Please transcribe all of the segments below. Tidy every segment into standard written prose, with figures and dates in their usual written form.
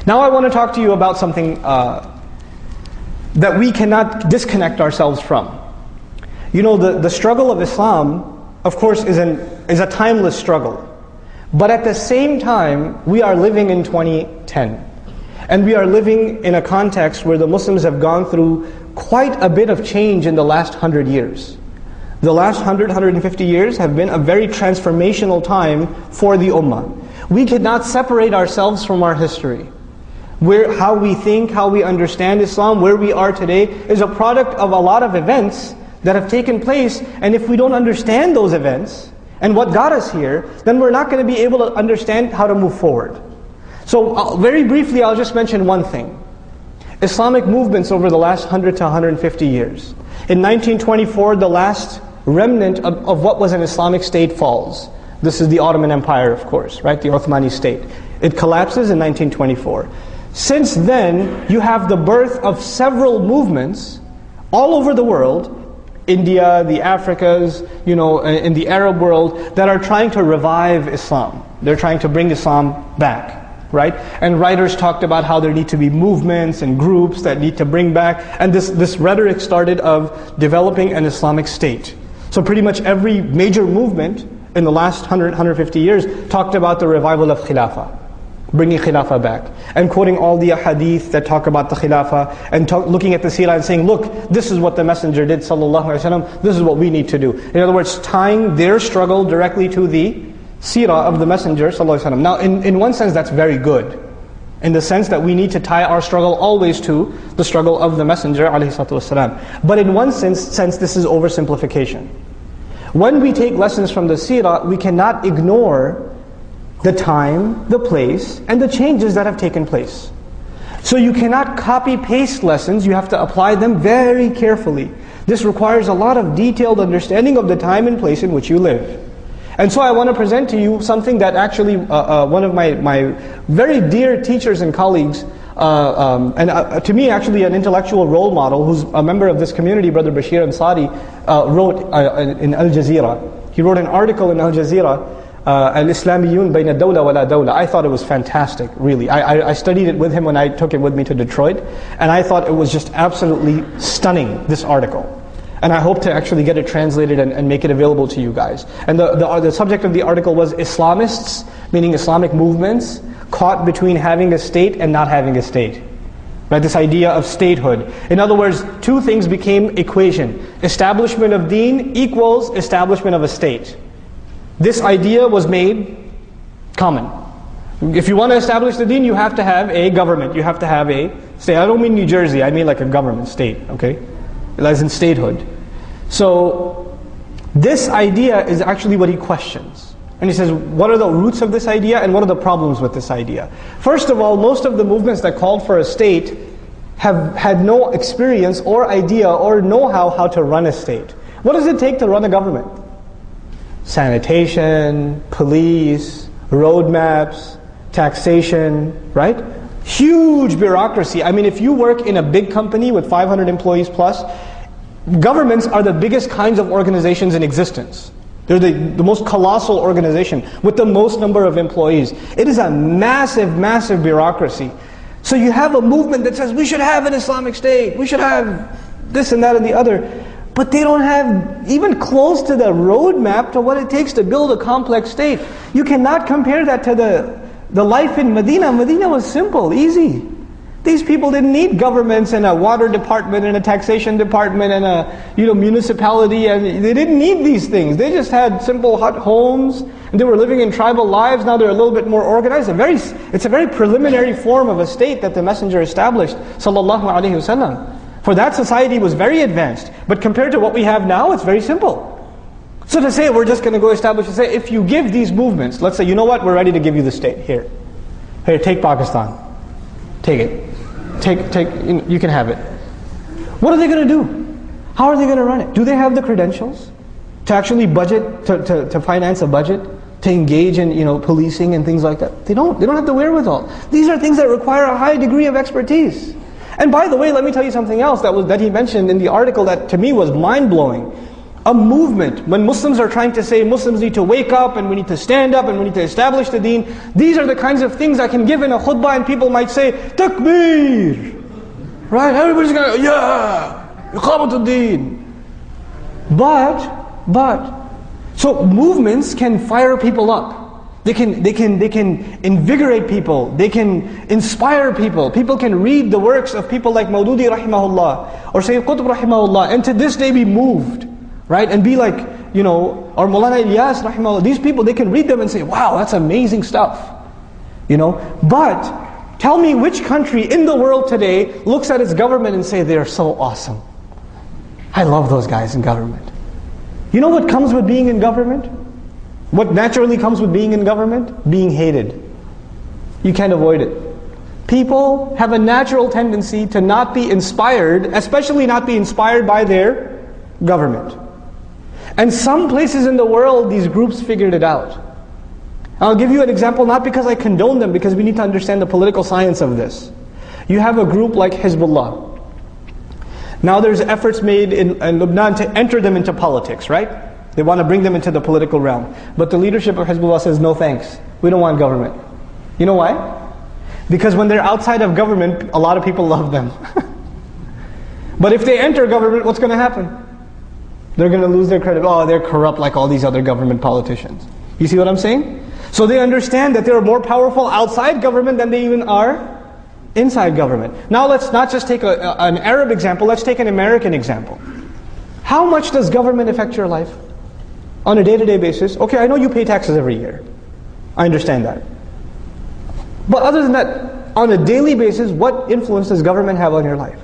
Now I want to talk to you about something that we cannot disconnect ourselves from. You know, the struggle of Islam, of course, is a timeless struggle. But at the same time, we are living in 2010. And we are living in a context where the Muslims have gone through quite a bit of change in the last 100 years. The last 100, 150 years have been a very transformational time for the Ummah. We cannot separate ourselves from our history. How we think, how we understand Islam, where we are today, is a product of a lot of events that have taken place. And if we don't understand those events, and what got us here, then we're not going to be able to understand how to move forward. So very briefly, I'll just mention one thing. Islamic movements over the last 100 to 150 years. In 1924, the last remnant of what was an Islamic state falls. This is the Ottoman Empire, of course, right? The Ottomani state. It collapses in 1924. Since then, you have the birth of several movements all over the world, India, the Africas, in the Arab world, that are trying to revive Islam. They're trying to bring Islam back. Right? And writers talked about how there need to be movements and groups that need to bring back, and this rhetoric started of developing an Islamic state. So pretty much every major movement in the last 100, 150 years talked about the revival of Khilafah, bringing Khilafah back, and quoting all the hadith that talk about the Khilafah, and looking at the seerah and saying, look, this is what the Messenger did, sallallahu alaihi wasallam, this is what we need to do. In other words, tying their struggle directly to the seerah of the Messenger sallallahu alaihi wasallam. Now, in one sense, that's very good, in the sense that we need to tie our struggle always to the struggle of the Messenger alaihi salatu wasalam. But in one sense, this is oversimplification. When we take lessons from the seerah, we cannot ignore the time, the place, and the changes that have taken place. So you cannot copy-paste lessons, you have to apply them very carefully. This requires a lot of detailed understanding of the time and place in which you live. And so I want to present to you something that actually one of my very dear teachers and colleagues, and to me actually an intellectual role model, who's a member of this community, Brother Bashir Ansari, wrote in Al Jazeera. He wrote an article in Al Jazeera, Al-Islamiyun bayna dawla wa la dawla. I thought it was fantastic, really. I studied it with him when I took it with me to Detroit, and I thought it was just absolutely stunning, this article. And I hope to actually get it translated and make it available to you guys. And the subject of the article was Islamists, meaning Islamic movements, caught between having a state and not having a state. Right? This idea of statehood. In other words, two things became equation. Establishment of deen equals establishment of a state. This idea was made common. If you want to establish the deen, you have to have a government. You have to have a state. I don't mean New Jersey, I mean like a government state, okay? As in statehood. So this idea is actually what he questions. And he says, what are the roots of this idea and what are the problems with this idea? First of all, most of the movements that called for a state have had no experience or idea or know-how how to run a state. What does it take to run a government? Sanitation, police, roadmaps, taxation, right? Huge bureaucracy. I mean, if you work in a big company with 500 employees plus, governments are the biggest kinds of organizations in existence. They're the most colossal organization with the most number of employees. It is a massive, massive bureaucracy. So you have a movement that says, we should have an Islamic State, we should have this and that and the other. But they don't have even close to the roadmap to what it takes to build a complex state. You cannot compare that to the life in Medina. Medina was simple, easy. These people didn't need governments and a water department and a taxation department and a municipality, and they didn't need these things. They just had simple hut homes, and they were living in tribal lives. Now they're a little bit more organized. It's a very preliminary form of a state that the Messenger established, sallallahu alaihi wasallam. For that society was very advanced, but compared to what we have now, it's very simple. So to say we're just going to go establish, say if you give these movements, let's say, you know what, we're ready to give you the state. Here, take Pakistan. Take it. You can have it. What are they going to do? How are they going to run it? Do they have the credentials to actually budget, to finance a budget, to engage in policing and things like that? They don't have the wherewithal. These are things that require a high degree of expertise. And by the way, let me tell you something else that he mentioned in the article that to me was mind-blowing. a movement. When Muslims are trying to say Muslims need to wake up and we need to stand up and we need to establish the deen, these are the kinds of things I can give in a khutbah and people might say, Takbir! Right? Everybody's going, yeah! Iqamatul deen! So movements can fire people up. They can invigorate people. They can inspire people. People can read the works of people like Maududi rahimahullah or Sayyid Qutb rahimahullah and to this day be moved. Right? And be like, or Maulana Ilyas rahimahullah. These people, they can read them and say, wow, that's amazing stuff. But tell me which country in the world today looks at its government and say, they're so awesome. I love those guys in government. You know what comes with being in government? What naturally comes with being in government? Being hated. You can't avoid it. People have a natural tendency to not be inspired, especially not be inspired by their government. And some places in the world, these groups figured it out. I'll give you an example, not because I condone them, because we need to understand the political science of this. You have a group like Hizbullah. Now there's efforts made in Lebanon to enter them into politics, right? They want to bring them into the political realm. But the leadership of Hizbullah says, no thanks, we don't want government. You know why? Because when they're outside of government, a lot of people love them. But if they enter government, what's going to happen? They're going to lose their credit. Oh, they're corrupt like all these other government politicians. You see what I'm saying? So they understand that they're more powerful outside government than they even are inside government. Now let's not just take an Arab example, let's take an American example. How much does government affect your life? On a day-to-day basis? Okay, I know you pay taxes every year. I understand that. But other than that, on a daily basis, what influence does government have on your life?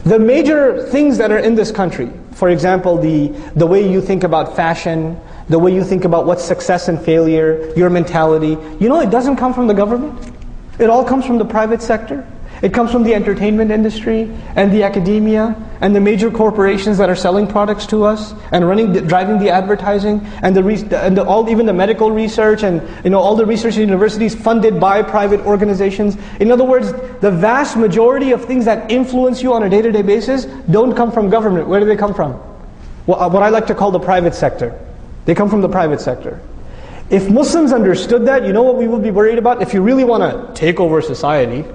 The major things that are in this country, for example, the way you think about fashion, the way you think about what's success and failure, your mentality, it doesn't come from the government. It all comes from the private sector. It comes from the entertainment industry and the academia and the major corporations that are selling products to us and driving the advertising and even the medical research and all the research universities funded by private organizations. In other words, the vast majority of things that influence you on a day-to-day basis don't come from government. Where do they come from? What I like to call the private sector. They come from the private sector. If Muslims understood that, you know what we would be worried about? If you really want to take over society,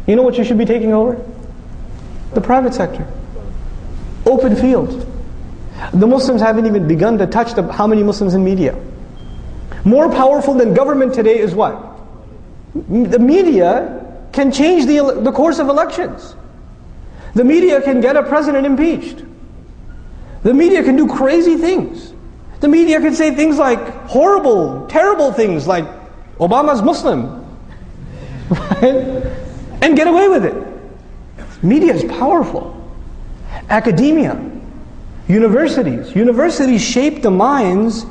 you know what you should be taking over? The private sector. Open field. The Muslims haven't even begun to touch how many Muslims in media. More powerful than government today is what? The media can change the course of elections. The media can get a president impeached. The media can do crazy things. The media can say things like horrible, terrible things like, Obama's Muslim. Right? And get away with it. Media is powerful. Academia, universities shape the minds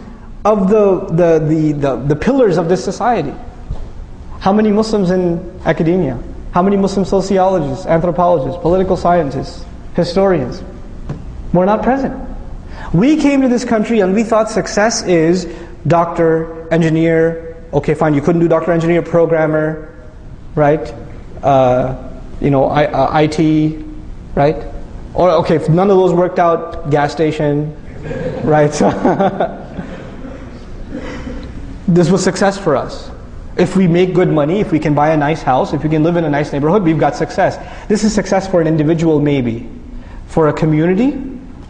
of the pillars of this society. How many Muslims in academia? How many Muslim sociologists, anthropologists, political scientists, historians? We're not present. We came to this country and we thought success is doctor, engineer. Okay, fine, you couldn't do doctor, engineer, programmer, right? IT, right? Or okay, if none of those worked out, gas station, right? This was success for us. If we make good money, if we can buy a nice house, if we can live in a nice neighborhood, we've got success. This is success for an individual, maybe. For a community,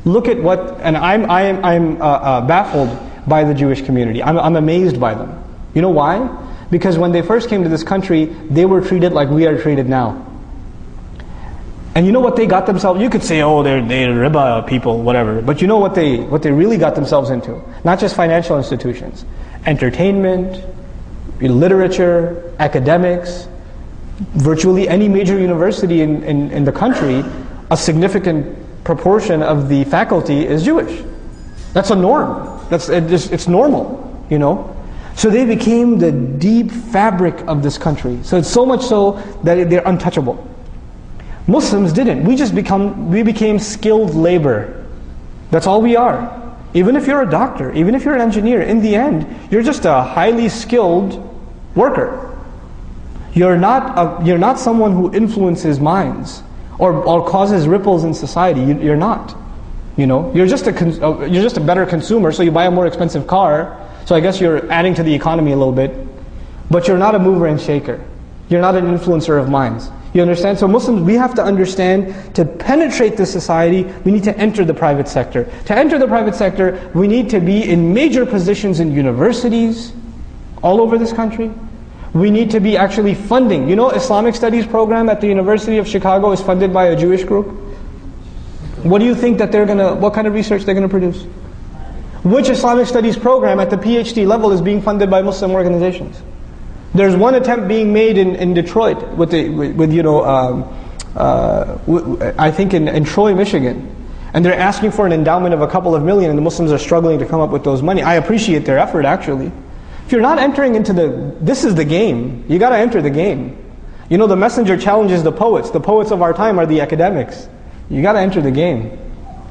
look at what, and I'm baffled by the Jewish community. I'm amazed by them. You know why? Because when they first came to this country, they were treated like we are treated now. And you know what they got themselves? You could say, oh, they're riba people, whatever. But you know what they really got themselves into? Not just financial institutions, entertainment, literature, academics, virtually any major university in the country, a significant proportion of the faculty is Jewish. That's a norm. It's normal, So they became the deep fabric of this country. So it's so much so that they're untouchable. Muslims didn't. We became skilled labor. That's all we are. Even if you're a doctor, even if you're an engineer, in the end, you're just a highly skilled worker. You're not someone who influences minds or causes ripples in society. You're not. You're just a better consumer, so you buy a more expensive car. So I guess you're adding to the economy a little bit, but you're not a mover and shaker. You're not an influencer of minds. You understand? So Muslims, we have to understand, to penetrate this society, we need to enter the private sector. To enter the private sector, we need to be in major positions in universities all over this country. We need to be actually funding. Islamic Studies program at the University of Chicago is funded by a Jewish group. What do you think that what kind of research they're going to produce? Which Islamic Studies program at the PhD level is being funded by Muslim organizations? There's one attempt being made in Detroit I think in Troy, Michigan. And they're asking for an endowment of a couple of million, and the Muslims are struggling to come up with those money. I appreciate their effort, actually. If you're not entering into this is the game. You got to enter the game. The messenger challenges the poets. The poets of our time are the academics. You got to enter the game.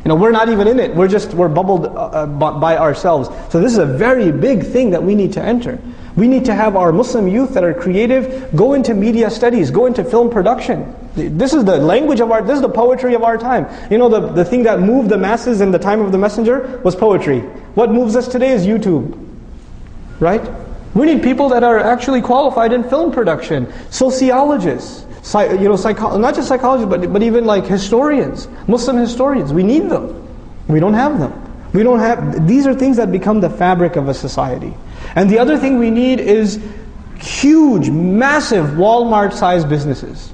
We're not even in it. We're bubbled by ourselves. So this is a very big thing that we need to enter. We need to have our Muslim youth that are creative go into media studies, go into film production. This is the language of this is the poetry of our time. The thing that moved the masses in the time of the messenger was poetry. What moves us today is YouTube. Right? We need people that are actually qualified in film production, sociologists, not just psychologists, but even like historians, Muslim historians. We need them. We don't have them. These are things that become the fabric of a society. And the other thing we need is huge, massive Walmart-sized businesses.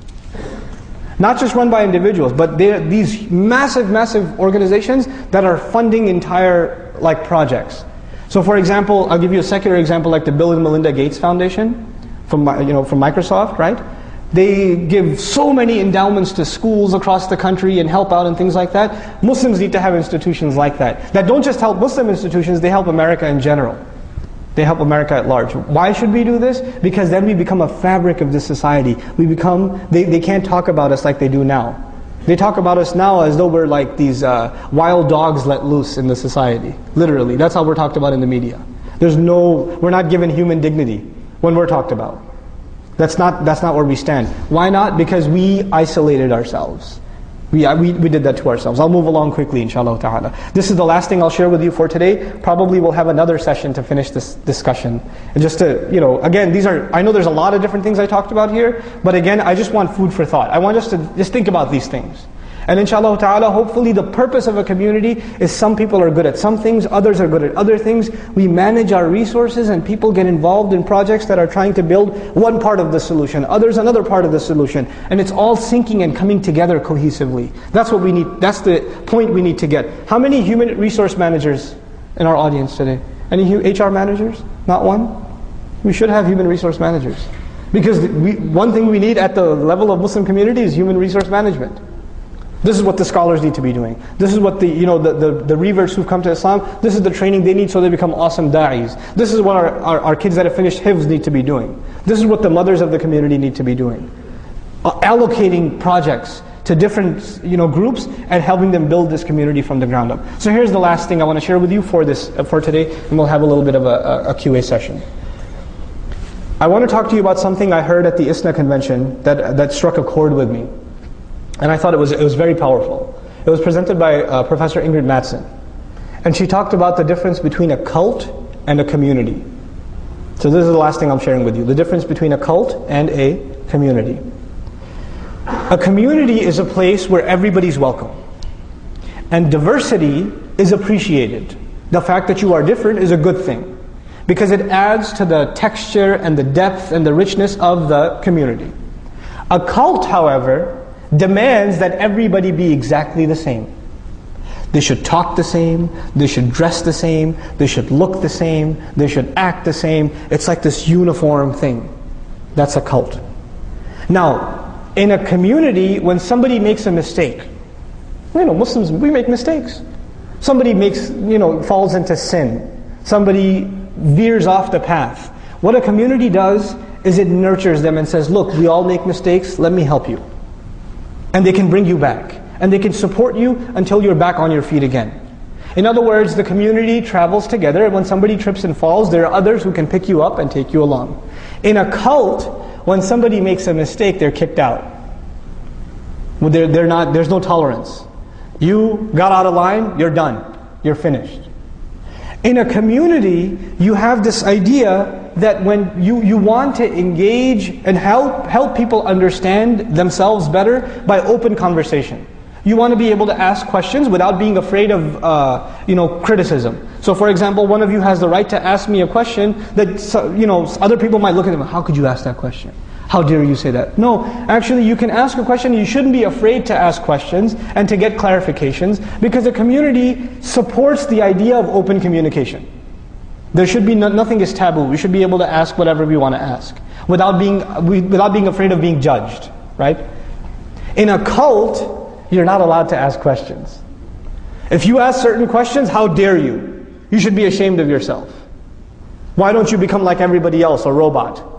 Not just run by individuals, but they're these massive organizations that are funding entire projects. So for example, I'll give you a secular example, like the Bill and Melinda Gates Foundation from Microsoft, right? They give so many endowments to schools across the country and help out and things like that. Muslims need to have institutions like that. That don't just help Muslim institutions, they help America in general. They help America at large. Why should we do this? Because then we become a fabric of this society. They can't talk about us like they do now. They talk about us now as though we're like these wild dogs let loose in the society. Literally, that's how we're talked about in the media. We're not given human dignity when we're talked about. That's not where we stand. Why not? Because we isolated ourselves. We did that to ourselves. I'll move along quickly, inshallah ta'ala. This is the last thing I'll share with you for today. Probably we'll have another session to finish this discussion. And just to, again, I know there's a lot of different things I talked about here, but again, I just want food for thought. I want us to just think about these things. And inshallah ta'ala, hopefully the purpose of a community is some people are good at some things, others are good at other things. We manage our resources and people get involved in projects that are trying to build one part of the solution, others another part of the solution. And it's all syncing and coming together cohesively. That's what we need. That's the point we need to get. How many human resource managers in our audience today? Any HR managers? Not one? We should have human resource managers. Because one thing we need at the level of Muslim community is human resource management. This is what the scholars need to be doing. This is what the reverts who've come to Islam, this is the training they need so they become awesome da'is. This is what our kids that have finished hifz need to be doing. This is what the mothers of the community need to be doing. Allocating projects to different groups and helping them build this community from the ground up. So here's the last thing I want to share with you for today, and we'll have a little bit of a QA session. I want to talk to you about something I heard at the ISNA convention that struck a chord with me. And I thought it was very powerful. It was presented by Professor Ingrid Mattson. And she talked about the difference between a cult and a community. So this is the last thing I'm sharing with you. The difference between a cult and a community. A community is a place where everybody's welcome. And diversity is appreciated. The fact that you are different is a good thing. Because it adds to the texture and the depth and the richness of the community. A cult, however, demands that everybody be exactly the same. They should talk the same, they should dress the same, they should look the same, they should act the same. It's like this uniform thing. That's a cult. Now, in a community, when somebody makes a mistake, Muslims, we make mistakes. Somebody falls into sin. Somebody veers off the path. What a community does is it nurtures them and says, look, we all make mistakes, let me help you. And they can bring you back. And they can support you until you're back on your feet again. In other words, the community travels together, and when somebody trips and falls, there are others who can pick you up and take you along. In a cult, when somebody makes a mistake, they're kicked out. There's no tolerance. You got out of line, you're done. You're finished. In a community, you have this idea that when you want to engage and help people understand themselves better by open conversation. You want to be able to ask questions without being afraid of criticism. So for example, one of you has the right to ask me a question that other people might look at them, how could you ask that question? How dare you say that? No, actually you can ask a question. You shouldn't be afraid to ask questions and to get clarifications, because a community supports the idea of open communication. There should be nothing is taboo. We should be able to ask whatever we want to ask without being afraid of being judged, right? In a cult, you're not allowed to ask questions. If you ask certain questions, how dare you? You should be ashamed of yourself. Why don't you become like everybody else, a robot?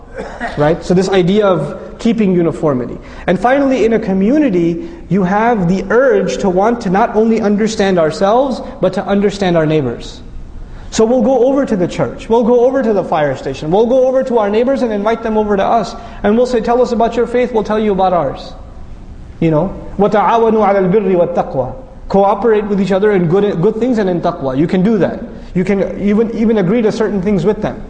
Right? So this idea of keeping uniformity. And finally, in a community, you have the urge to want to not only understand ourselves, but to understand our neighbors. So we'll go over to the church, we'll go over to the fire station, we'll go over to our neighbors and invite them over to us. And we'll say, tell us about your faith, we'll tell you about ours. وَتَعَاوَنُوا عَلَى الْبِرِّ وَالتَّقْوَى. Cooperate with each other in good things and in taqwa. You can do that. You can even agree to certain things with them.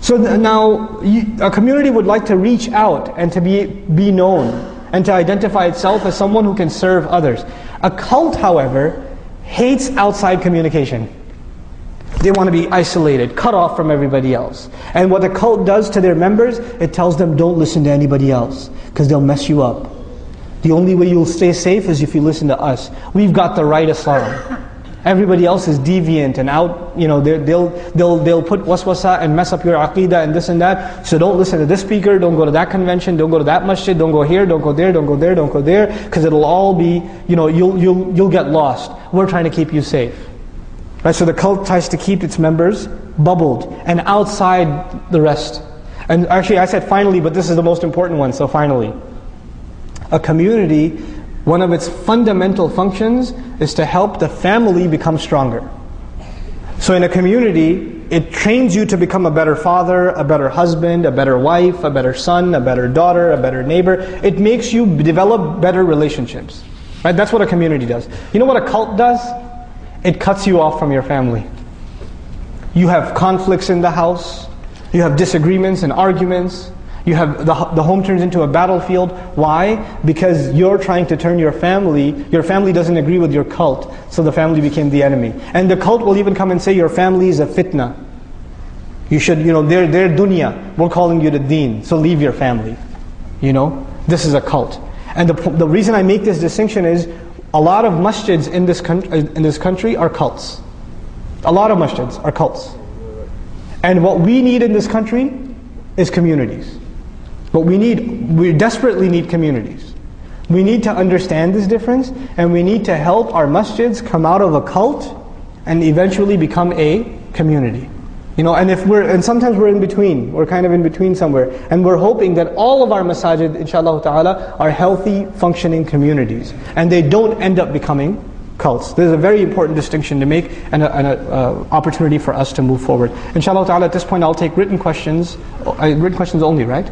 So now, a community would like to reach out and to be known and to identify itself as someone who can serve others. A cult, however, hates outside communication. They want to be isolated, cut off from everybody else. And what the cult does to their members, it tells them, don't listen to anybody else, because they'll mess you up. The only way you'll stay safe is if you listen to us. We've got the right Islam. Everybody else is deviant and out, they'll put waswasa and mess up your aqidah and this and that. So don't listen to this speaker, don't go to that convention, don't go to that masjid, don't go here, don't go there, don't go there, don't go there, because it'll all be, you'll get lost. We're trying to keep you safe. Right? So the cult tries to keep its members bubbled and outside the rest. And actually I said finally, but this is the most important one, so finally. A community, one of its fundamental functions is to help the family become stronger. So in a community, it trains you to become a better father, a better husband, a better wife, a better son, a better daughter, a better neighbor. It makes you develop better relationships. Right? That's what a community does. You know what a cult does? It cuts you off from your family. You have conflicts in the house. You have disagreements and arguments. You have the home turns into a battlefield. Why? Because you're trying to turn your family doesn't agree with your cult, so the family became the enemy. And the cult will even come and say your family is a fitna. You should, they're dunya, we're calling you to deen, so leave your family. This is a cult. And the reason I make this distinction is, a lot of masjids in this country are cults. A lot of masjids are cults. And what we need in this country is communities. We desperately need communities. We need to understand this difference, and we need to help our masjids come out of a cult and eventually become a community. And sometimes we're in between. We're kind of in between somewhere. And we're hoping that all of our masajid, inshallah ta'ala, are healthy, functioning communities. And they don't end up becoming cults. There's a very important distinction to make, and an opportunity for us to move forward. Inshallah ta'ala, at this point I'll take written questions only, right?